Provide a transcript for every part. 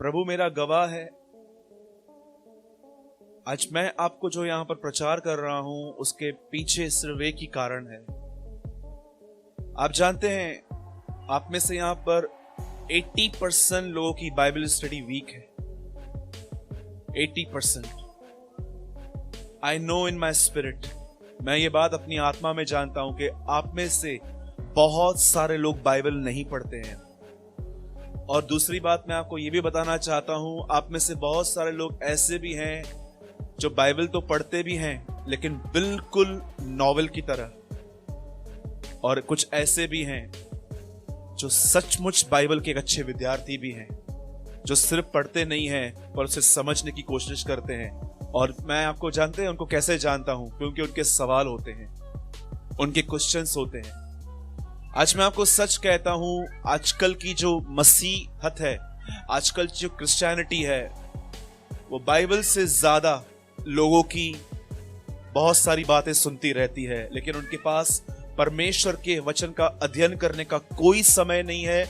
प्रभु मेरा गवाह है, आज मैं आपको जो यहां पर प्रचार कर रहा हूं उसके पीछे सिर्फ एक ही कारण है। आप जानते हैं आप में से यहां पर 80% लोगों की बाइबल स्टडी वीक है। 80%। I know in my spirit, मैं ये बात अपनी आत्मा में जानता हूं कि आप में से बहुत सारे लोग बाइबल नहीं पढ़ते हैं। और दूसरी बात मैं आपको ये भी बताना चाहता हूं, आप में से बहुत सारे लोग ऐसे भी हैं जो बाइबल तो पढ़ते भी हैं लेकिन बिल्कुल नॉवेल की तरह, और कुछ ऐसे भी हैं जो सचमुच बाइबल के एक अच्छे विद्यार्थी भी हैं, जो सिर्फ पढ़ते नहीं हैं पर उसे समझने की कोशिश करते हैं। और मैं आपको जानते हैं उनको कैसे जानता हूं, क्योंकि उनके सवाल होते हैं, उनके क्वेश्चंस होते हैं। आज मैं आपको सच कहता हूं, आजकल की जो मसीहत है, आजकल जो क्रिश्चियनिटी है, वो बाइबल से ज्यादा लोगों की बहुत सारी बातें सुनती रहती है, लेकिन उनके पास परमेश्वर के वचन का अध्ययन करने का कोई समय नहीं है।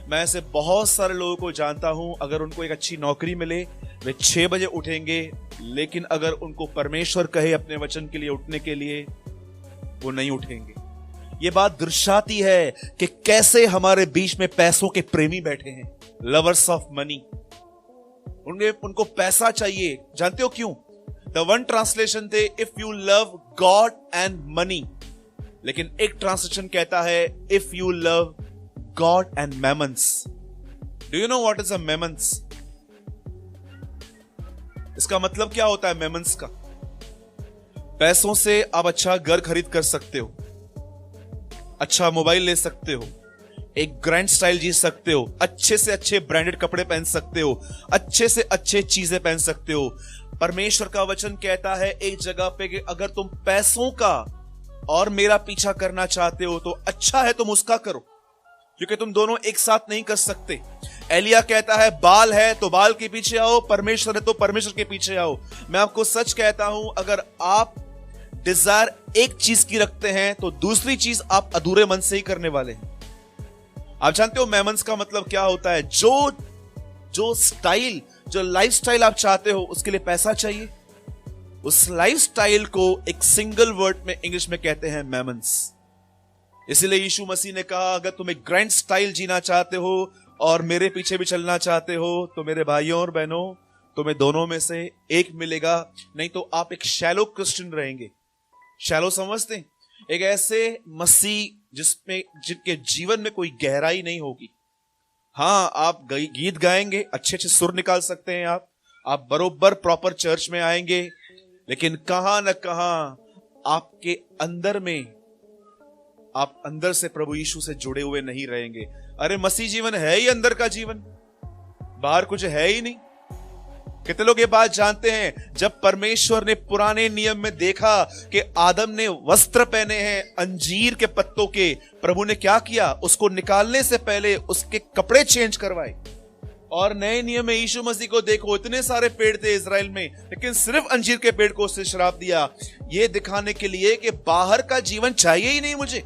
मैं ऐसे बहुत सारे लोगों को जानता हूं, अगर उनको एक अच्छी नौकरी मिले वे 6 बजे उठेंगे, लेकिन अगर उनको परमेश्वर कहे अपने वचन के लिए उठने के लिए, वो नहीं उठेंगे। ये बात दर्शाती है कि कैसे हमारे बीच में पैसों के प्रेमी बैठे हैं, लवर्स ऑफ मनी। उनको पैसा चाहिए। जानते हो क्यों? द वन ट्रांसलेशन थे if you love God and money, लेकिन एक ट्रांसलेशन कहता है if you love God and mammons. Do you know what is a mammons? इसका मतलब क्या होता है मैमन्स का? पैसों से आप अच्छा घर खरीद कर सकते हो, अच्छा मोबाइल ले सकते हो, एक ग्रैंड स्टाइल जी सकते हो, अच्छे से अच्छे ब्रांडेड कपड़े पहन सकते हो, अच्छे से अच्छे चीजें पहन सकते हो। परमेश्वर का वचन कहता है एक जगह पे कि अगर तुम पैसों का और मेरा पीछा करना चाहते हो तो अच्छा है तुम उसका करो, क्योंकि तुम दोनों एक साथ नहीं कर सकते। एलिया कहता है बाल है तो बाल के पीछे आओ, परमेश्वर है तो परमेश्वर के पीछे आओ। मैं आपको सच कहता हूं, अगर आप डिजायर एक चीज की रखते हैं तो दूसरी चीज आप अधूरे मन से ही करने वाले हैं। आप जानते हो मैमन्स का मतलब क्या होता है? जो स्टाइल, जो लाइफस्टाइल आप चाहते हो उसके लिए पैसा चाहिए। उस लाइफस्टाइल को एक सिंगल वर्ड में इंग्लिश में कहते हैं मैमन्स। इसीलिए यीशु मसीह ने कहा अगर तुम एक ग्रैंड स्टाइल जीना चाहते हो और मेरे पीछे भी चलना चाहते हो तो मेरे भाइयों और बहनों, तुम्हें दोनों में से एक मिलेगा, नहीं तो आप एक शैलो क्रिश्चियन रहेंगे। शैलो समझते हैं? एक ऐसे मसीह जिनके जीवन में कोई गहराई नहीं होगी। हाँ, आप गीत गाएंगे, अच्छे अच्छे सुर निकाल सकते हैं, आप बरोबर प्रॉपर चर्च में आएंगे, लेकिन कहां न कहां आपके अंदर में आप अंदर से प्रभु यीशु से जुड़े हुए नहीं रहेंगे। अरे मसीह जीवन है ही अंदर का जीवन, बाहर कुछ है ही नहीं। कितने लोग ये बात जानते हैं? जब परमेश्वर ने पुराने नियम में देखा कि आदम ने वस्त्र पहने हैं अंजीर के पत्तों के, प्रभु ने क्या किया? उसको निकालने से पहले उसके कपड़े चेंज करवाए। और नए नियम में यीशु मसीह को देखो, इतने सारे पेड़ थे इजराइल में, लेकिन सिर्फ अंजीर के पेड़ को उसने श्राप दिया, ये दिखाने के लिए कि बाहर का जीवन चाहिए ही नहीं मुझे।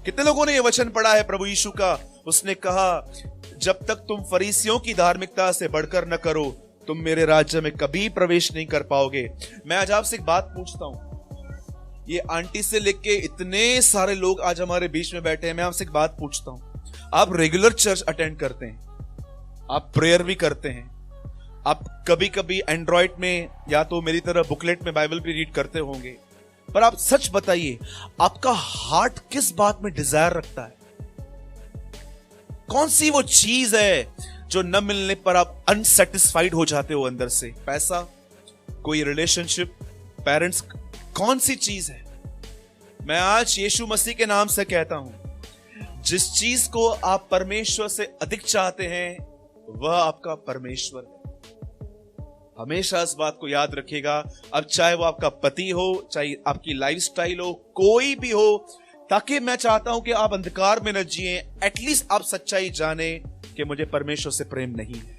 कितने लोगों ने यह वचन पढ़ा है प्रभु यीशु का? उसने कहा जब तक तुम फरीसियों की धार्मिकता से बढ़कर न करो तुम मेरे राज्य में कभी प्रवेश नहीं कर पाओगे। मैं आज आपसे एक बात पूछता हूं, ये आंटी से लेके इतने सारे लोग आज हमारे बीच में बैठे हैं, मैं आपसे एक बात पूछता हूं, आप रेगुलर चर्च अटेंड करते हैं, आप प्रेयर भी करते हैं, आप कभी कभी एंड्रॉइड में या तो मेरी तरह बुकलेट में बाइबल भी रीड करते होंगे, पर आप सच बताइए आपका हार्ट किस बात में डिजायर रखता है? कौन सी वो चीज है जो न मिलने पर आप अनसेटिस्फाइड हो जाते हो अंदर से? पैसा, कोई रिलेशनशिप, पेरेंट्स, कौन सी चीज है? मैं आज यीशु मसीह के नाम से कहता हूं, जिस चीज को आप परमेश्वर से अधिक चाहते हैं वह आपका परमेश्वर है। हमेशा इस बात को याद रखिएगा। अब चाहे वो आपका पति हो, चाहे आपकी लाइफस्टाइल हो, कोई भी हो, ताकि मैं चाहता हूं कि आप अंधकार में न जिए, एटलीस्ट आप सच्चाई जाने कि मुझे परमेश्वर से प्रेम नहीं है।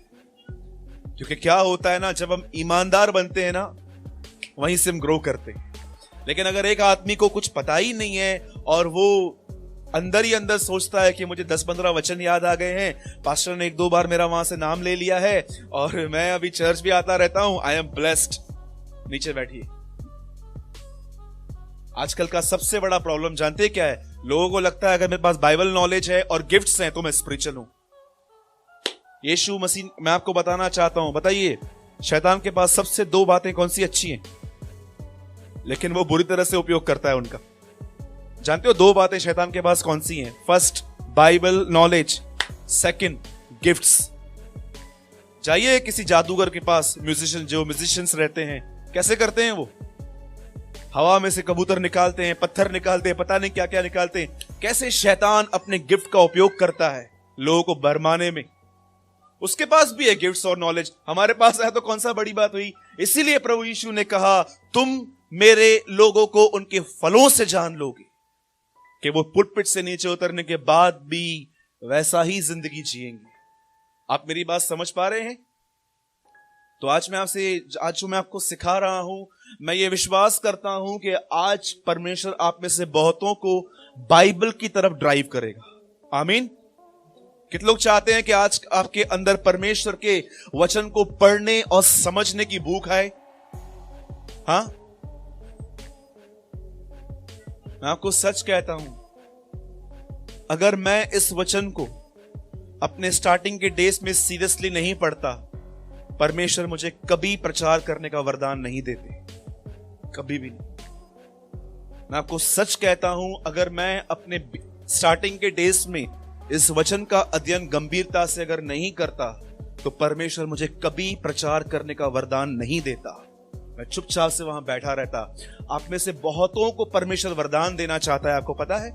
क्योंकि क्या होता है ना, जब हम ईमानदार बनते हैं ना, वहीं से हम ग्रो करते हैं। लेकिन अगर एक आदमी को कुछ पता ही नहीं है और वो अंदर ही अंदर सोचता है कि मुझे 10-15 वचन याद आ गए हैं, पास्टर ने 1-2 बार मेरा वहां से नाम ले लिया है और मैं अभी चर्च भी आता रहता हूं, आई एम ब्लेस्ड। नीचे बैठिए। आजकल का सबसे बड़ा प्रॉब्लम जानते हैं क्या है? लोगों को लगता है अगर मेरे पास बाइबल नॉलेज है और गिफ्ट्स हैं तो मैं स्पिरिचुअल हूं। यीशु मसीह, मैं आपको बताना चाहता हूं, बताइए शैतान के पास सबसे 2 बातें कौन सी अच्छी हैं, लेकिन वो बुरी तरह से उपयोग करता है उनका। जानते हो 2 बातें शैतान के पास कौन सी हैं? First, Bible knowledge, second, gifts. जाइए किसी जादूगर के पास, म्यूजिशियन, जो म्यूजिशियंस रहते हैं, कैसे करते हैं वो? हवा में से कबूतर निकालते हैं, पत्थर निकालते हैं, पता नहीं क्या क्या निकालते हैं। कैसे शैतान अपने गिफ्ट का उपयोग करता है लोगों को भरमाने में। उसके पास भी है गिफ्ट्स और नॉलेज, हमारे पास है तो कौन सा बड़ी बात हुई। इसीलिए प्रभु यीशु ने कहा, तुम मेरे लोगों को उनके फलों से जान लोगे, कि वो पुलपिट से नीचे उतरने के बाद भी वैसा ही जिंदगी जिएंगे। आप मेरी बात समझ पा रहे हैं? तो आज जो मैं आपको सिखा रहा हूं, मैं ये विश्वास करता हूं कि आज परमेश्वर आप में से बहुतों को बाइबल की तरफ ड्राइव करेगा। आमीन। कितने लोग चाहते हैं कि आज आपके अंदर परमेश्वर के वचन को पढ़ने और समझने की भूख है? हाँ, मैं आपको सच कहता हूं, अगर मैं इस वचन को अपने स्टार्टिंग के डेज में सीरियसली नहीं पढ़ता, परमेश्वर मुझे कभी प्रचार करने का वरदान नहीं देते, कभी भी नहीं। मैं आपको सच कहता हूं, अगर मैं अपने स्टार्टिंग के डेज में इस वचन का अध्ययन गंभीरता से अगर नहीं करता, तो परमेश्वर मुझे कभी प्रचार करने का वरदान नहीं देता। मैं चुपचाप से वहां बैठा रहता। आप में से बहुतों को परमेश्वर वरदान देना चाहता है, आपको पता है।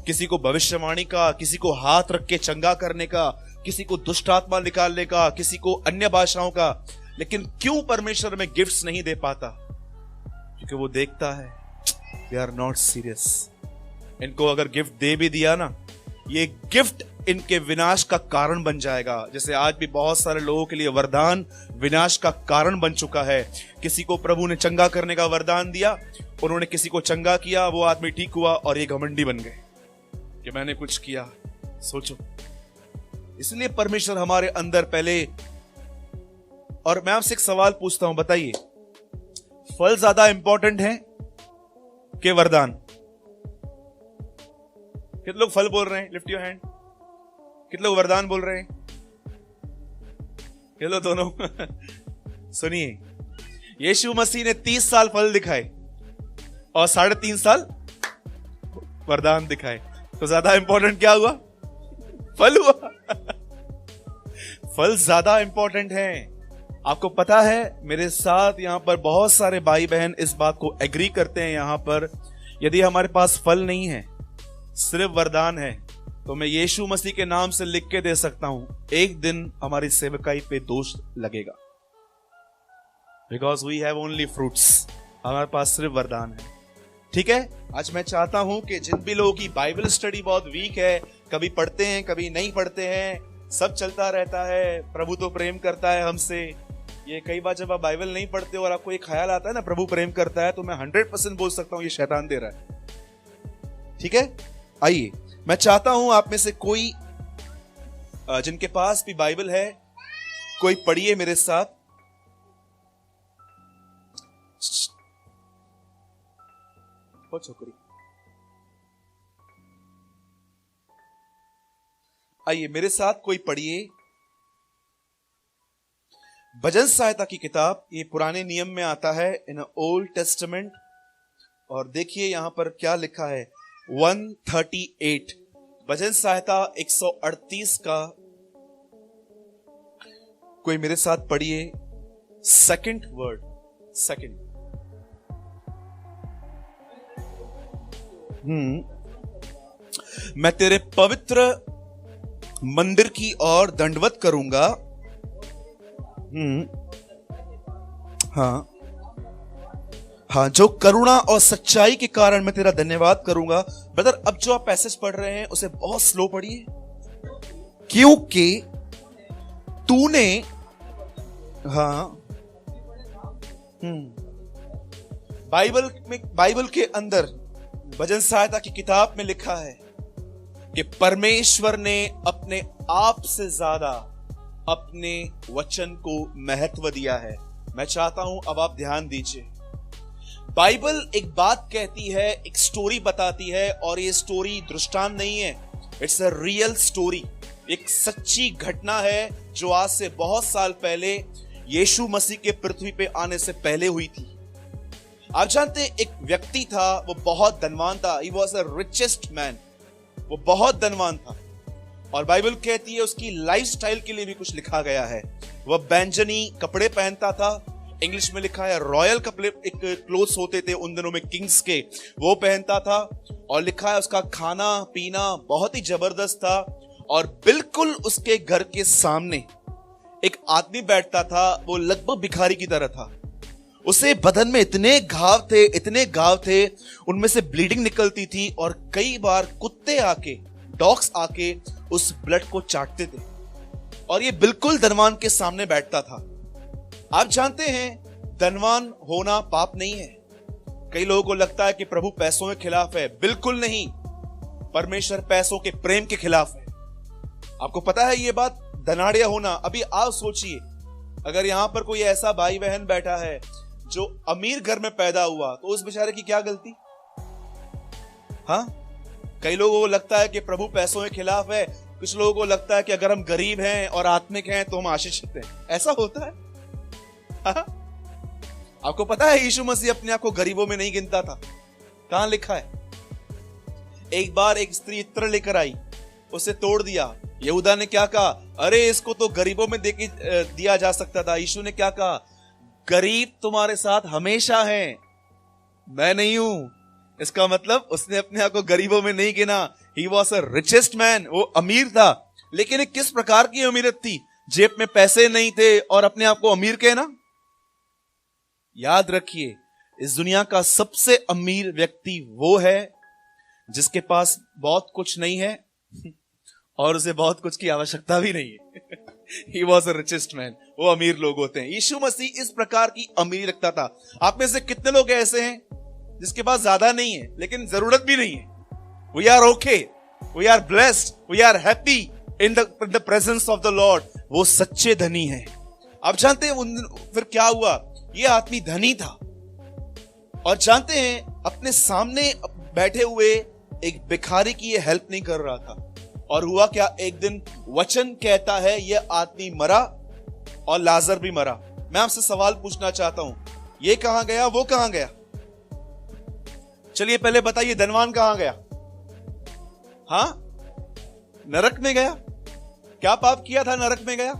किसी को भविष्यवाणी का, किसी को हाथ रख के चंगा करने का, किसी को दुष्ट आत्मा निकालने का, किसी को अन्य भाषाओं का। लेकिन क्यों परमेश्वर में गिफ्ट्स नहीं दे पाता? क्योंकि वो देखता है दे आर नॉट सीरियस। इनको अगर गिफ्ट दे भी दिया ना, ये गिफ्ट इनके विनाश का कारण बन जाएगा। जैसे आज भी बहुत सारे लोगों के लिए वरदान विनाश का कारण बन चुका है। किसी को प्रभु ने चंगा करने का वरदान दिया, उन्होंने किसी को चंगा किया, वो आदमी ठीक हुआ और ये घमंडी बन गए कि मैंने कुछ किया। सोचो, इसलिए परमेश्वर हमारे अंदर पहले। और मैं आपसे एक सवाल पूछता हूं, बताइए फल ज्यादा इंपॉर्टेंट है कि वरदान? कितने लोग फल बोल रहे हैं? Lift your hand. कितने लोग वरदान बोल रहे हैं? कितने लोग? दोनों। सुनिए, यीशु मसीह ने 30 साल फल दिखाए और 3.5 साल वरदान दिखाए, तो ज्यादा इंपॉर्टेंट क्या हुआ? फल हुआ। फल ज्यादा इंपॉर्टेंट है। आपको पता है, मेरे साथ यहां पर बहुत सारे भाई बहन इस बात को एग्री करते हैं। यहां पर यदि हमारे पास फल नहीं है, सिर्फ वरदान है, तो मैं यीशु मसीह के नाम से लिख के दे सकता हूं, एक दिन हमारी सेवकाई पे दोष लगेगा। Because we have only fruits. हमारे पास सिर्फ वरदान है। ठीक है, आज मैं चाहता हूं कि जिन भी लोगों की बाइबल स्टडी बहुत वीक है, कभी पढ़ते हैं कभी नहीं पढ़ते हैं, सब चलता रहता है, प्रभु तो प्रेम करता है हमसे। ये कई बार जब आप बाइबल नहीं पढ़ते और आपको एक ख्याल आता है ना प्रभु प्रेम करता है, तो मैं 100% बोल सकता हूं ये शैतान दे रहा है। ठीक है, आइए, मैं चाहता हूं आप में से कोई जिनके पास भी बाइबल है, कोई पढ़िए मेरे साथ। बहुत शुक्रिया। आइए मेरे साथ कोई पढ़िए भजन सहायता की किताब। ये पुराने नियम में आता है, इन ओल्ड टेस्टामेंट। और देखिए यहां पर क्या लिखा है, 138 भजन सहायता 138 का। कोई मेरे साथ पढ़िए सेकंड वर्ड। सेकंड। मैं तेरे पवित्र मंदिर की ओर दंडवत करूंगा। हाँ, जो करुणा और सच्चाई के कारण मैं तेरा धन्यवाद करूंगा। ब्रदर, अब जो आप पैसेज पढ़ रहे हैं उसे बहुत स्लो पढ़िए, क्योंकि तूने बाइबल के अंदर भजन सहायता की किताब में लिखा है कि परमेश्वर ने अपने आप से ज्यादा अपने वचन को महत्व दिया है। मैं चाहता हूं अब आप ध्यान दीजिए। बाइबल एक बात कहती है, एक स्टोरी बताती है, और ये स्टोरी दृष्टांत नहीं है, इट्स अ रियल स्टोरी। एक सच्ची घटना है जो आज से बहुत साल पहले यीशु मसीह के पृथ्वी पे आने से पहले हुई थी। आप जानते हैं एक व्यक्ति था, वो बहुत धनवान था। He was a richest man. वो बहुत धनवान था, और बाइबल कहती है उसकी लाइफस्टाइल के लिए भी कुछ लिखा गया है। वह बैंजनी कपड़े पहनता था, इंग्लिश में लिखा है रॉयल कपड़े, एक क्लोथ्स होते थे उन दिनों में किंग्स के, वो पहनता था। और लिखा है उसका खाना पीना बहुत ही जबरदस्त था। और बिल्कुल उसके घर के सामने एक आदमी बैठता था, वो लगभग भिखारी की तरह था। उसे बदन में इतने घाव थे, उनमें से ब्लीडिंग निकलती थी, और कई बार कुत्ते आके, डॉग्स आके उस ब्लड को चाटते थे। और ये बिल्कुल धनवान के सामने बैठता था। आप जानते हैं धनवान होना पाप नहीं है। कई लोगों को लगता है कि प्रभु पैसों के खिलाफ है। बिल्कुल नहीं, परमेश्वर पैसों के प्रेम के खिलाफ है। आपको पता है ये बात, धनाढ़िया होना। अभी आप सोचिए, अगर यहां पर कोई ऐसा भाई बहन बैठा है जो अमीर घर में पैदा हुआ, तो उस बेचारे की क्या गलती? हाँ, कई लोगों को लगता है कि प्रभु पैसों के खिलाफ है। कुछ लोगों को लगता है कि अगर हम गरीब हैं और आत्मिक हैं तो हम आशीषित हैं। ऐसा होता है? हाँ? आपको पता है यीशु मसीह अपने आप को गरीबों में नहीं गिनता था। कहां लिखा है? एक बार एक स्त्री इत्र लेकर आई, उसे तोड़ दिया। यहूदा ने क्या कहा? अरे इसको तो गरीबों में दिया जा सकता था। यीशु ने क्या कहा? गरीब तुम्हारे साथ हमेशा हैं, मैं नहीं हूं। इसका मतलब उसने अपने आप को गरीबों में नहीं गिना। He was a richest man. वो अमीर था, लेकिन किस प्रकार की अमीरत थी? जेब में पैसे नहीं थे और अपने आप को अमीर कहना। याद रखिए, इस दुनिया का सबसे अमीर व्यक्ति वो है जिसके पास बहुत कुछ नहीं है और उसे बहुत कुछ की आवश्यकता भी नहीं है। He was a richest man। वो अमीर लोग होते हैं। यीशु मसीह इस प्रकार की अमीरी रखता था। आप में से कितने लोग ऐसे हैं जिसके पास ज्यादा नहीं है लेकिन जरूरत भी नहीं है? We are okay, we are blessed, we are happy in the presence of the Lord। वो सच्चे धनी हैं। आप जानते हैं उन फिर क्या हुआ? ये आदमी धनी था, और जानते हैं अपने सामने बैठे हुए एक भिखारी की ये हेल्प नहीं कर रहा था। और हुआ क्या? एक दिन वचन कहता है ये आदमी मरा और लाजर भी मरा। मैं आपसे सवाल पूछना चाहता हूं, ये कहां गया, वो कहां गया? चलिए पहले बताइए, धनवान कहां गया? हां, नरक में गया। क्या पाप किया था? नरक में गया।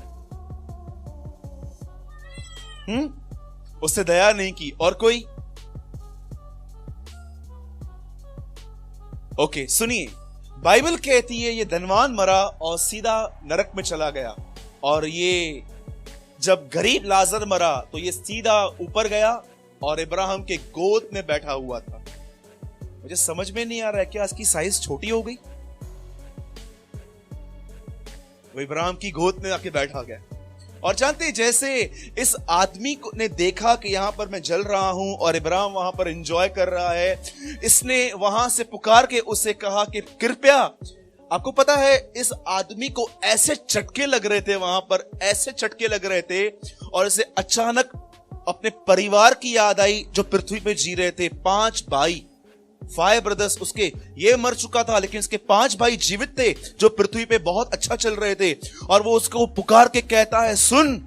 उससे दया नहीं की। और कोई? ओके, सुनिए, बाइबल कहती है ये धनवान मरा और सीधा नरक में चला गया। और ये जब गरीब लाजर मरा तो ये सीधा ऊपर गया और इब्राहिम के गोद में बैठा हुआ था। मुझे समझ में नहीं आ रहा है, क्या इसकी साइज छोटी हो गई? वो इब्राहिम की गोद में आके बैठा गया। और जानते हैं, जैसे इस आदमी को ने देखा कि यहां पर मैं जल रहा हूं और इब्राहिम वहां पर एंजॉय कर रहा है, इसने वहां से पुकार के उसे कहा कि कृपया। आपको पता है इस आदमी को ऐसे चटके लग रहे थे, वहां पर ऐसे चटके लग रहे थे, और इसे अचानक अपने परिवार की याद आई जो पृथ्वी पे जी रहे थे। 5 भाई, 5 ब्रदर्स उसके, ये मर चुका था लेकिन इसके 5 भाई जीवित थे जो पृथ्वी पे बहुत अच्छा चल रहे थे। और वो उसको पुकार के कहता है, सुन,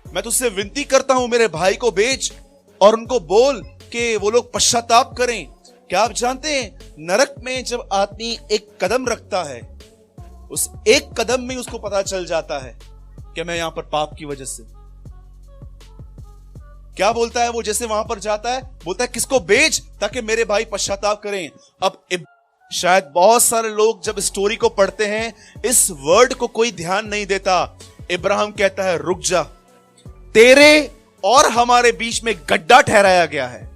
मैं तुझसे विनती करता हूं, मेरे भाई को भेज और उनको बोल कि वो लोग पश्चाताप करें। क्या आप जानते हैं, नरक में जब आदमी एक कदम रखता है, उस एक कदम में उसको पता चल जाता है कि मैं यहां पर पाप की वजह से। क्या बोलता है वो? जैसे वहां पर जाता है, बोलता है किसको? भेज, ताकि मेरे भाई पश्चाताप करें। अब शायद बहुत सारे लोग जब स्टोरी को पढ़ते हैं, इस वर्ड को कोई ध्यान नहीं देता। इब्राहिम कहता है, रुक जा, तेरे और हमारे बीच में गड्ढा ठहराया गया है,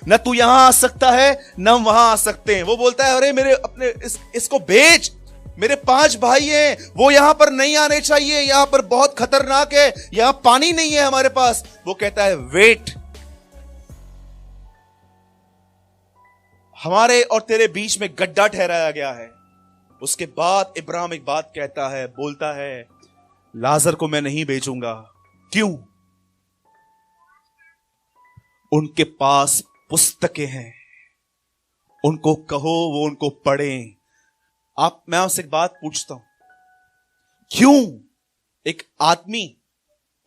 न तू यहां आ सकता है न हम वहां आ सकते हैं। वो बोलता है, अरे मेरे अपने इसको भेज, मेरे 5 भाई हैं, वो यहां पर नहीं आने चाहिए, यहां पर बहुत खतरनाक है, यहां पानी नहीं है हमारे पास। वो कहता है, वेट, हमारे और तेरे बीच में गड्ढा ठहराया गया है। उसके बाद इब्राहिम एक बात कहता है, बोलता है, लाजर को मैं नहीं भेजूंगा। क्यों? उनके पास पुस्तकें हैं, उनको कहो वो उनको पढ़ें। मैं आपसे एक बात पूछता हूं, क्यों एक आदमी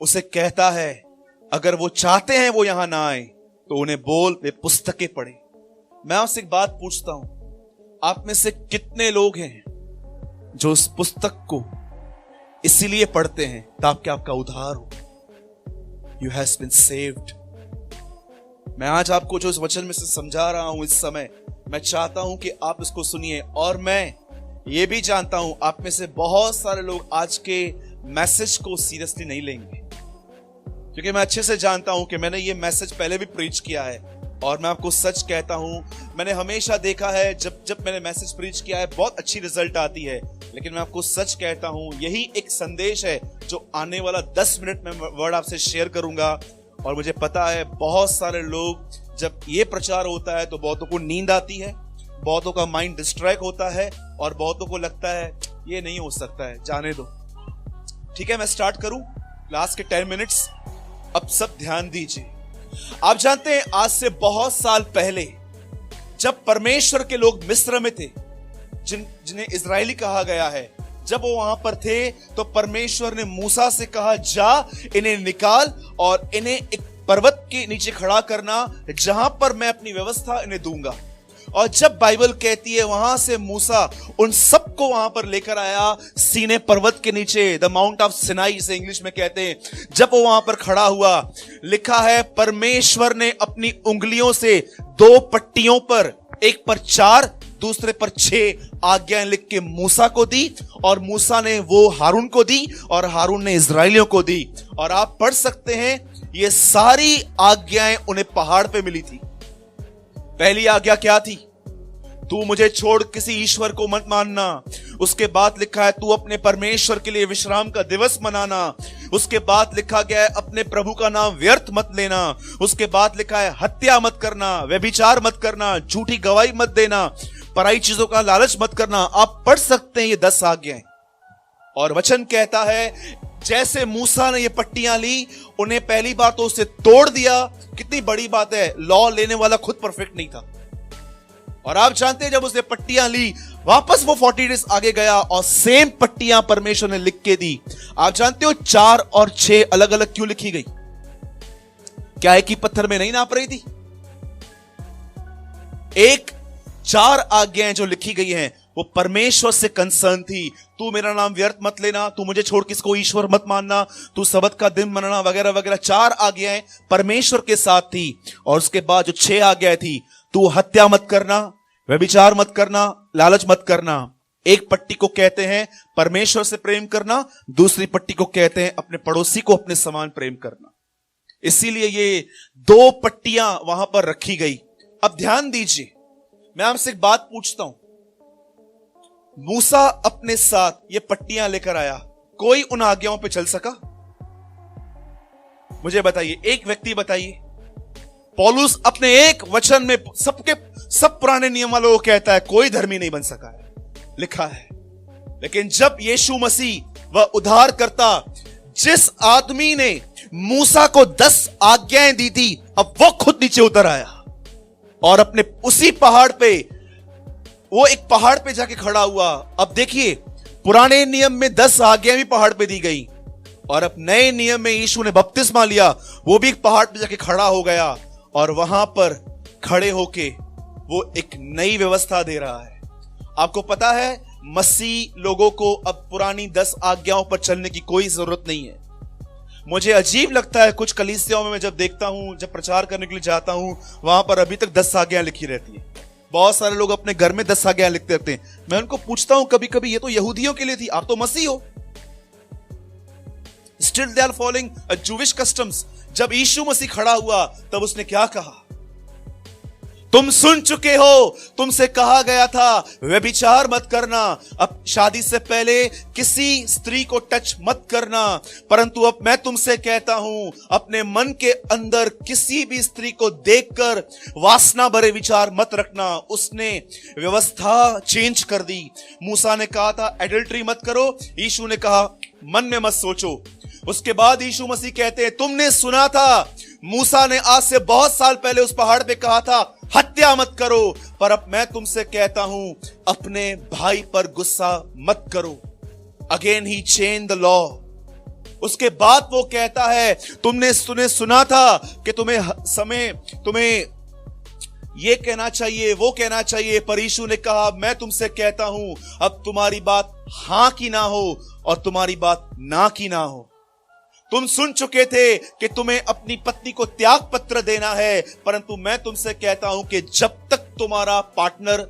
उसे कहता है अगर वो चाहते हैं वो यहां ना आए तो उन्हें बोल वे पुस्तकें पढ़े? मैं आपसे एक बात पूछता हूं, आप में से कितने लोग हैं जो उस पुस्तक को इसीलिए पढ़ते हैं ताकि आपका उद्धार हो? You have been saved. मैं आज आपको जो इस वचन में से समझा रहा हूं इस समय, मैं चाहता हूं कि आप इसको सुनिए। और मैं ये भी जानता हूं आप में से बहुत सारे लोग आज के मैसेज को सीरियसली नहीं लेंगे, क्योंकि मैं अच्छे से जानता हूं कि मैंने ये मैसेज पहले भी प्रीच किया है। और मैं आपको सच कहता हूं, मैंने हमेशा देखा है जब मैंने मैसेज प्रीच किया है बहुत अच्छी रिजल्ट आती है। लेकिन मैं आपको सच कहता हूं, यही एक संदेश है जो आने वाला 10 मिनट में वर्ड आपसे शेयर करूंगा। और मुझे पता है बहुत सारे लोग, जब ये प्रचार होता है तो बहुतों को नींद आती है, बहुतों का माइंड डिस्ट्रैक्ट होता है और बहुतों को लगता है ये नहीं हो सकता है, जाने दो। ठीक है, मैं स्टार्ट करूं लास्ट के 10 मिनट्स। अब सब ध्यान दीजिए। आप जानते हैं आज से बहुत साल पहले जब परमेश्वर के लोग मिस्र में थे, जिन्हें इजरायली कहा गया है, जब वो वहां पर थे तो परमेश्वर ने मूसा से कहा, जा इन्हें निकाल और इन्हें एक पर्वत के नीचे खड़ा करना जहां पर मैं अपनी व्यवस्था इन्हें दूंगा। और जब बाइबल कहती है वहां से मूसा उन सबको वहां पर लेकर आया सीने पर्वत के नीचे, द माउंट ऑफ सिनाई इसे इंग्लिश में कहते हैं। जब वो वहां पर खड़ा हुआ, लिखा है परमेश्वर ने अपनी उंगलियों से 2 पट्टियों पर, एक पर 4 दूसरे पर 6 आज्ञाएं लिख के मूसा को दी, और मूसा ने वो हारून को दी और हारून ने इजराइलियों को दी। और आप पढ़ सकते हैं ये सारी आज्ञाएं उन्हें पहाड़ पे मिली थी। पहली आज्ञा क्या थी? तू मुझे छोड़ किसी ईश्वर को मत मानना। उसके बाद लिखा है तू अपने परमेश्वर के लिए विश्राम का दिवस मनाना। उसके बाद लिखा गया है अपने प्रभु का नाम व्यर्थ मत लेना। उसके बाद लिखा है हत्या मत करना, व्यभिचार मत करना, झूठी गवाही मत देना, पराई चीजों का लालच मत करना। आप पढ़ सकते हैं ये 10 आज्ञाएं। और वचन कहता है जैसे मूसा ने ये पट्टियां ली, उन्हें पहली बार तो उसे तोड़ दिया। कितनी बड़ी बात है, लॉ लेने वाला खुद परफेक्ट नहीं था। और आप जानते हैं जब उसने पट्टियां ली, वापस वो 40 डेज आगे गया और सेम पट्टियां परमेश्वर ने लिख के दी। आप जानते हो 4 और 6 अलग अलग क्यों लिखी गई? क्या एक ही पत्थर में नहीं नाप रही थी? 4 आज्ञाएं जो लिखी गई हैं वो परमेश्वर से कंसर्न थी। तू मेरा नाम व्यर्थ मत लेना, तू मुझे छोड़ किसको ईश्वर मत मानना, तू सबत का दिन मनाना, वगैरह वगैरह। 4 आज्ञाएं परमेश्वर के साथ थी। और उसके बाद जो 6 आज्ञाएं थी, तू हत्या मत करना, व्यभिचार मत करना, लालच मत करना। एक पट्टी को कहते हैं परमेश्वर से प्रेम करना, दूसरी पट्टी को कहते हैं अपने पड़ोसी को अपने समान प्रेम करना। इसीलिए ये 2 पट्टियां वहां पर रखी गई। अब ध्यान दीजिए, मैं आपसे एक बात पूछता हूं। मूसा अपने साथ ये पट्टियां लेकर आया, कोई उन आज्ञाओं पे चल सका? मुझे बताइए, एक व्यक्ति बताइए। पौलुस अपने एक वचन में सब पुराने नियम वालों को कहता है कोई धर्मी नहीं बन सका है, लिखा है। लेकिन जब यीशु मसीह वह उद्धार करता, जिस आदमी ने मूसा को 10 आज्ञाएं दी थी, अब वो खुद नीचे उतर आया और अपने उसी पहाड़ पे, वो एक पहाड़ पे जाके खड़ा हुआ। अब देखिए, पुराने नियम में 10 आज्ञाएं भी पहाड़ पे दी गई, और अब नए नियम में यीशु ने बपतिस्मा लिया, वो भी एक पहाड़ पे जाके खड़ा हो गया और वहां पर खड़े होके वो एक नई व्यवस्था दे रहा है। आपको पता है मसीह लोगों को अब पुरानी 10 आज्ञाओं पर चलने की कोई जरूरत नहीं है। मुझे अजीब लगता है कुछ कलीसियाओं में मैं जब देखता हूं, जब प्रचार करने के लिए जाता हूं, वहां पर अभी तक 10 आज्ञाएं लिखी रहती है। बहुत सारे लोग अपने घर में 10 आज्ञाएं लिखते रहते हैं। मैं उनको पूछता हूं कभी कभी, ये तो यहूदियों के लिए थी, आप तो मसीह हो। Still they are following Jewish customs. जब यीशु मसीह खड़ा हुआ तब उसने क्या कहा? तुम सुन चुके हो, तुमसे कहा गया था व्यभिचार मत करना, अब शादी से पहले किसी स्त्री को टच मत करना, परंतु अब मैं तुमसे कहता हूं अपने मन के अंदर किसी भी स्त्री को देखकर वासना भरे विचार मत रखना। उसने व्यवस्था चेंज कर दी। मूसा ने कहा था एडल्ट्री मत करो, यीशु ने कहा मन में मत सोचो। उसके बाद यीशु मसीह कहते हैं तुमने सुना था मूसा ने आज से बहुत साल पहले उस पहाड़ पे कहा था हत्या मत करो, पर अब मैं तुमसे कहता हूं अपने भाई पर गुस्सा मत करो। Again he change the law. उसके बाद वो कहता है तुमने सुना था कि तुम्हें ये कहना चाहिए वो कहना चाहिए, पर यीशु ने कहा मैं तुमसे कहता हूं अब तुम्हारी बात हां की ना हो और तुम्हारी बात ना की ना हो। तुम सुन चुके थे कि तुम्हें अपनी पत्नी को त्याग पत्र देना है, परंतु मैं तुमसे कहता हूं कि जब तक तुम्हारा पार्टनर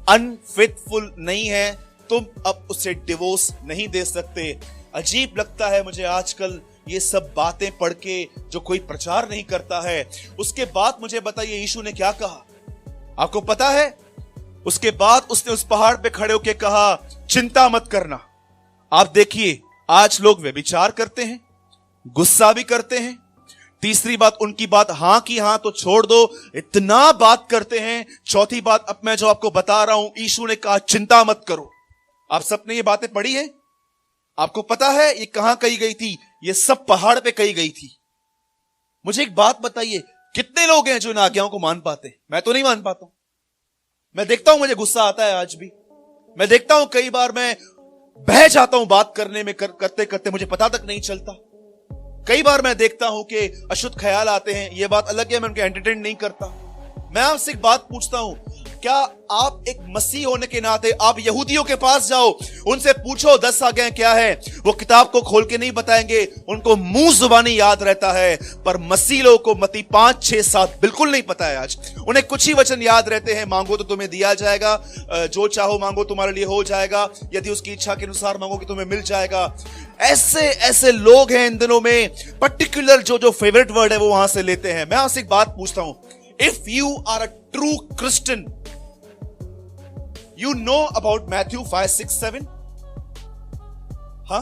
अनफेथफुल नहीं है तुम अब उसे डिवोर्स नहीं दे सकते। अजीब लगता है मुझे आजकल ये सब बातें पढ़ के जो कोई प्रचार नहीं करता है। उसके बाद मुझे बताइए यीशु ने क्या कहा, आपको पता है? उसके बाद उसने उस पहाड़ पे खड़े होकर कहा चिंता मत करना। आप देखिए आज लोग व्यभिचार करते हैं, गुस्सा भी करते हैं, तीसरी बात उनकी बात हां की हां तो छोड़ दो, इतना बात करते हैं। चौथी बात अब मैं जो आपको बता रहा हूं, यीशु ने कहा चिंता मत करो। आप सबने ये बातें पढ़ी है? आपको पता है ये कहां कही गई थी? ये सब पहाड़ पे कही गई थी। मुझे एक बात बताइए, कितने लोग हैं जो इन आज्ञाओं को मान पाते? मैं तो नहीं मान पाता हूं। मैं देखता हूं मुझे गुस्सा आता है आज भी। मैं देखता हूं कई बार मैं बह जाता हूं बात करने में, करते करते मुझे पता तक नहीं चलता। कई बार मैं देखता हूं कि अशुद्ध ख्याल आते हैं। यह बात अलग है, मैं उनके एंटरटेन नहीं करता। मैं आपसे एक बात पूछता हूं, क्या आप एक मसीह होने के नाते आप यहूदियों के पास जाओ, उनसे पूछो 10 आज्ञाएं क्या है, वो किताब को खोल के नहीं बताएंगे, उनको मुंह जुबानी याद रहता है। पर मसीह लोगों को मत्ती 5, 6, 7 बिल्कुल नहीं पता है। आज उन्हें कुछ ही वचन याद रहते हैं, मांगो तो तुम्हें दिया जाएगा, जो चाहो मांगो तुम्हारे लिए हो जाएगा, यदि उसकी इच्छा के अनुसार मांगोगे तुम्हें मिल जाएगा। ऐसे लोग हैं इन दिनों में, पर्टिकुलर जो फेवरेट वर्ड है वो वहां से लेते हैं। मैं आपसे एक बात पूछता हूं, if you are a true Christian, you know about Matthew 5, 6, 7? हाँ,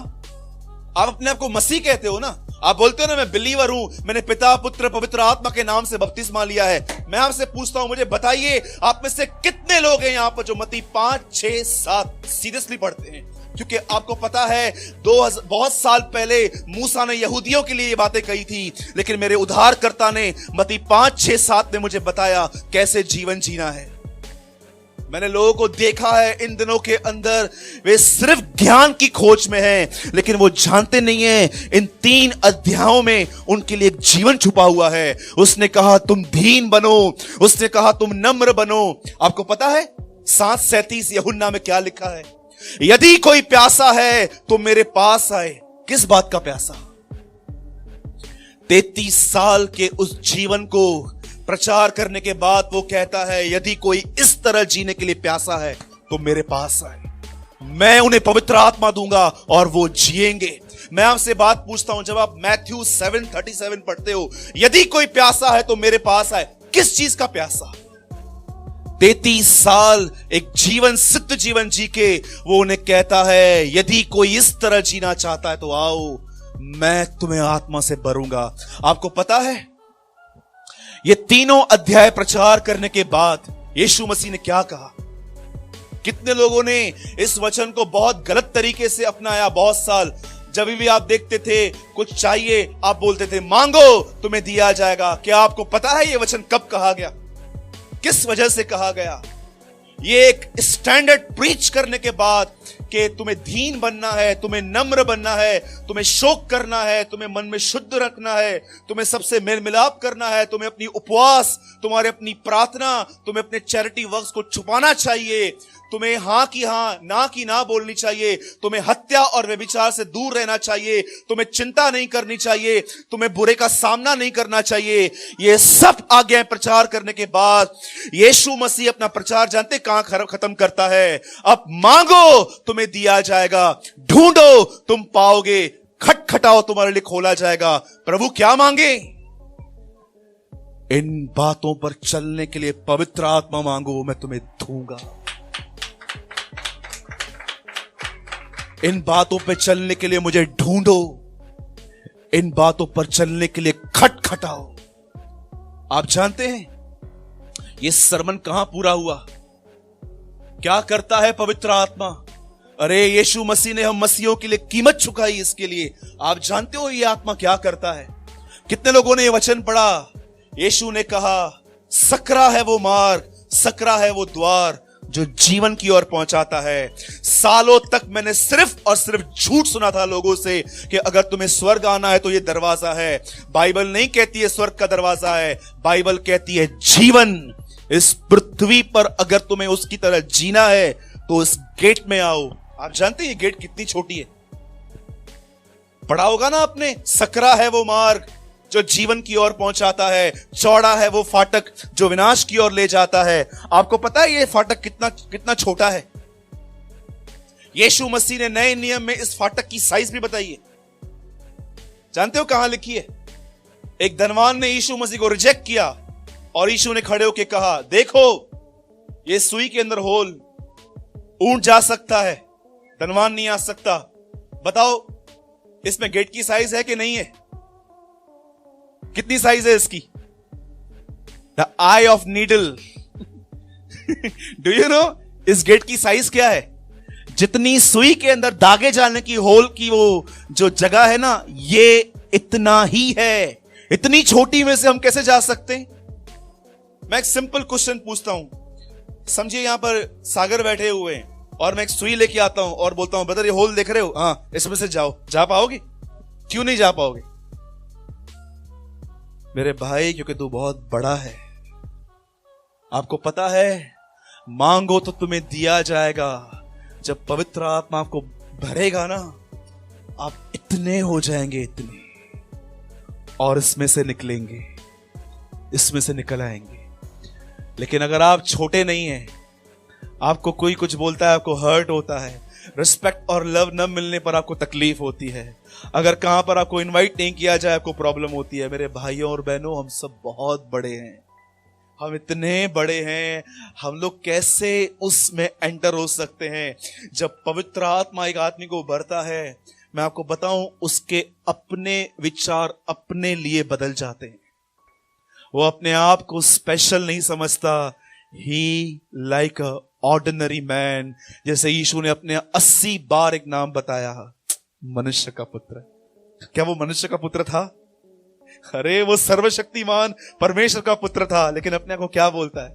आप अपने आप को मसीह कहते हो ना, आप बोलते हो ना मैं बिलीवर हूं, मैंने पिता पुत्र पवित्र आत्मा के नाम से बपतिस्मा लिया है। मैं आपसे पूछता हूं, मुझे बताइए आप में से कितने लोग हैं यहां पर जो मत्ती 5, 6, 7 सीरियसली पढ़ते हैं? क्योंकि आपको पता है बहुत साल पहले मूसा ने यहूदियों के लिए ये बातें कही थी, लेकिन मेरे उद्धारकर्ता ने मत्ती 5, 6, 7 में मुझे बताया कैसे जीवन जीना है। मैंने लोगों को देखा है इन दिनों के अंदर, वे सिर्फ ज्ञान की खोज में हैं, लेकिन वो जानते नहीं हैं इन 3 अध्यायों में उनके लिए एक जीवन छुपा हुआ है। उसने कहा तुम दीन बनो, उसने कहा तुम नम्र बनो। आपको पता है 7:37 यूहन्ना में क्या लिखा है? यदि कोई प्यासा है तो मेरे पास आए। किस बात का प्यासा? 33 साल के उस जीवन को प्रचार करने के बाद वो कहता है यदि कोई इस तरह जीने के लिए प्यासा है तो मेरे पास आए, मैं उन्हें पवित्र आत्मा दूंगा और वो जिएंगे। मैं आपसे बात पूछता हूं, जब आप मैथ्यू 7:37 पढ़ते हो, यदि कोई प्यासा है तो मेरे पास आए, किस चीज का प्यासा? 33 साल एक जीवन, सिद्ध जीवन जी के वो उन्हें कहता है यदि कोई इस तरह जीना चाहता है तो आओ, मैं तुम्हें आत्मा से भरूंगा। आपको पता है ये तीनों अध्याय प्रचार करने के बाद यीशु मसीह ने क्या कहा? कितने लोगों ने इस वचन को बहुत गलत तरीके से अपनाया। बहुत साल जब भी आप देखते थे कुछ चाहिए, आप बोलते थे मांगो तुम्हें दिया जाएगा। क्या आपको पता है ये वचन कब कहा गया, किस वजह से कहा गया? ये एक स्टैंडर्ड प्रीच करने के बाद कि तुम्हें दीन बनना है, तुम्हें नम्र बनना है, तुम्हें शोक करना है, तुम्हें मन में शुद्ध रखना है, तुम्हें सबसे मेल मिलाप करना है, तुम्हें अपनी उपवास, तुम्हारे अपनी प्रार्थना, तुम्हें अपने चैरिटी वर्क्स को छुपाना चाहिए, तुम्हें हां की हां ना की ना बोलनी चाहिए, तुम्हें हत्या और व्यभिचार से दूर रहना चाहिए, तुम्हें चिंता नहीं करनी चाहिए, तुम्हें बुरे का सामना नहीं करना चाहिए। ये सब आज्ञाएं प्रचार करने के बाद यीशु मसीह अपना प्रचार जानते कहां खत्म करता है? अब मांगो तुम्हें दिया जाएगा, ढूंढो तुम पाओगे, खटखटाओ तुम्हारे लिए खोला जाएगा। प्रभु क्या मांगे? इन बातों पर चलने के लिए पवित्र आत्मा मांगो, मैं तुम्हें दूंगा। इन बातों पर चलने के लिए मुझे ढूंढो, इन बातों पर चलने के लिए खटखटाओ। आप जानते हैं ये सरमन कहां पूरा हुआ? क्या करता है पवित्र आत्मा? अरे यीशु मसीह ने हम मसीहों के लिए कीमत चुकाई इसके लिए। आप जानते हो ये आत्मा क्या करता है? कितने लोगों ने ये वचन पढ़ा? यीशु ने कहा, सकरा है वो मार्ग, सकरा है वो द्वार जो जीवन की ओर पहुंचाता है। सालों तक मैंने सिर्फ और सिर्फ झूठ सुना था लोगों से कि अगर तुम्हें स्वर्ग आना है तो ये दरवाजा है। बाइबल नहीं कहती है स्वर्ग का दरवाजा है, बाइबल कहती है जीवन। इस पृथ्वी पर अगर तुम्हें उसकी तरह जीना है तो इस गेट में आओ। आप जानते हैं ये गेट कितनी छोटी है? पढ़ा होगा ना आपने, सकरा है वो मार्ग जो जीवन की ओर पहुंचाता है, चौड़ा है वो फाटक जो विनाश की ओर ले जाता है। आपको पता है ये फाटक कितना छोटा है? यीशु मसीह ने नए नियम में इस फाटक की साइज भी बताई है। जानते हो कहां लिखी है? एक धनवान ने यीशु मसीह को रिजेक्ट किया और यीशु ने खड़े होकर कहा, देखो ये सुई के अंदर होल, ऊंट जा सकता है, धनवान नहीं आ सकता। बताओ इसमें गेट की साइज है कि नहीं है? कितनी साइज है इसकी? The I of needle. Do you no इस गेट की साइज क्या है? जितनी सुई के अंदर दागे जाने की होल की वो जो जगह है ना, ये इतना ही है। इतनी छोटी में से हम कैसे जा सकते हैं? मैं एक सिंपल क्वेश्चन पूछता हूं। समझिए यहां पर सागर बैठे हुए हैं और मैं एक सुई लेके आता हूं और बोलता हूं, ब्रदर ये होल देख रहे हो? हाँ, इसमें से जाओ। जा पाओगे? क्यों नहीं जा पाओगे? मेरे भाई, क्योंकि तू बहुत बड़ा है। आपको पता है मांगो तो तुम्हें दिया जाएगा। जब पवित्र आत्मा आपको भरेगा ना, आप इतने हो जाएंगे, इतने, और इसमें से निकलेंगे, इसमें से निकल आएंगे। लेकिन अगर आप छोटे नहीं हैं, आपको कोई कुछ बोलता है, आपको हर्ट होता है, रिस्पेक्ट और लव न मिलने पर आपको तकलीफ होती है, अगर कहां पर आपको इनवाइट नहीं किया जाए आपको प्रॉब्लम होती है। मेरे भाइयों और बहनों, हम सब बहुत बड़े हैं, हम इतने बड़े हैं, हम लोग कैसे उसमें एंटर हो सकते हैं? जब पवित्र आत्मा एक आदमी को भरता है, मैं आपको बताऊं, उसके अपने विचार अपने लिए बदल जाते हैं। वो अपने आप को स्पेशल नहीं समझता। ही लाइक अ ऑर्डिनरी मैन। जैसे यीशु ने अपने 80 बार एक नाम बताया, मनुष्य का पुत्र। क्या वो मनुष्य का पुत्र था? अरे वो सर्वशक्तिमान परमेश्वर का पुत्र था, लेकिन अपने को क्या बोलता है?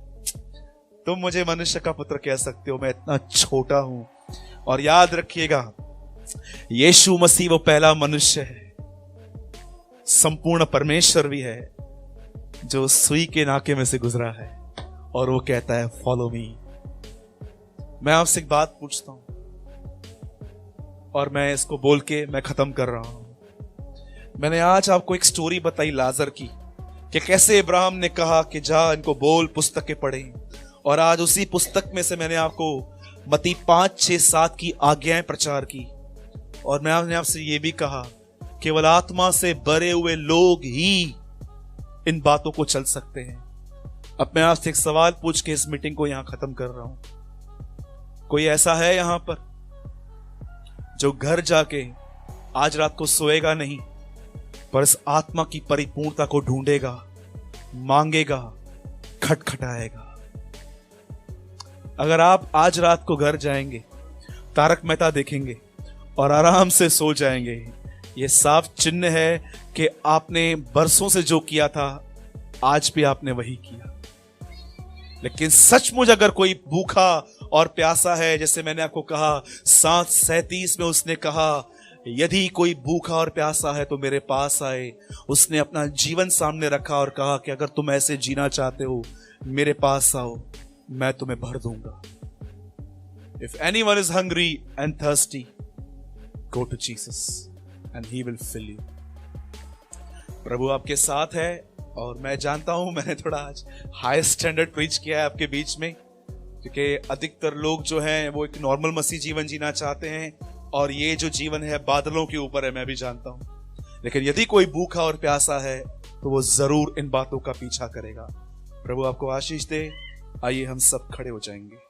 तुम मुझे मनुष्य का पुत्र कह सकते हो, मैं इतना छोटा हूं। और याद रखिएगा, यीशु मसीह वो पहला मनुष्य है, संपूर्ण परमेश्वर भी है, जो सुई के नाके में से गुजरा है और वो कहता है फॉलो मी। मैं आपसे एक बात पूछता हूं और मैं इसको बोल के मैं खत्म कर रहा हूं। मैंने आज आपको एक स्टोरी बताई लाजर की, कि कैसे इब्राहिम ने कहा कि जा इनको बोल पुस्तकें पढ़ें, और आज उसी पुस्तक में से मैंने आपको मत्ती 5, 6, 7 की आज्ञाएं प्रचार की। और मैंने आपसे ये भी कहा केवल आत्मा से भरे हुए लोग ही इन बातों को चल सकते हैं। अब मैं आपसे एक सवाल पूछ के इस मीटिंग को यहां खत्म कर रहा हूं। कोई ऐसा है यहां पर जो घर जाके आज रात को सोएगा नहीं, पर इस आत्मा की परिपूर्णता को ढूंढेगा, मांगेगा, खटखटाएगा? अगर आप आज रात को घर जाएंगे, तारक मेहता देखेंगे और आराम से सो जाएंगे, ये साफ चिन्ह है कि आपने बरसों से जो किया था आज भी आपने वही किया। लेकिन सचमुच अगर कोई भूखा और प्यासा है, जैसे मैंने आपको कहा 7:37 में उसने कहा, यदि कोई भूखा और प्यासा है तो मेरे पास आए। उसने अपना जीवन सामने रखा और कहा कि अगर तुम ऐसे जीना चाहते हो मेरे पास आओ, मैं तुम्हें भर दूंगा। If anyone is hungry and thirsty, go to Jesus and he will fill you. प्रभु आपके साथ है और मैं जानता हूं मैंने थोड़ा आज हाई स्टैंडर्ड प्रीच किया है आपके बीच में, क्योंकि अधिकतर लोग जो हैं वो एक नॉर्मल मसीह जीवन जीना चाहते हैं और ये जो जीवन है बादलों के ऊपर है, मैं भी जानता हूं। लेकिन यदि कोई भूखा और प्यासा है तो वो जरूर इन बातों का पीछा करेगा। प्रभु आपको आशीष दे। आइए हम सब खड़े हो जाएंगे।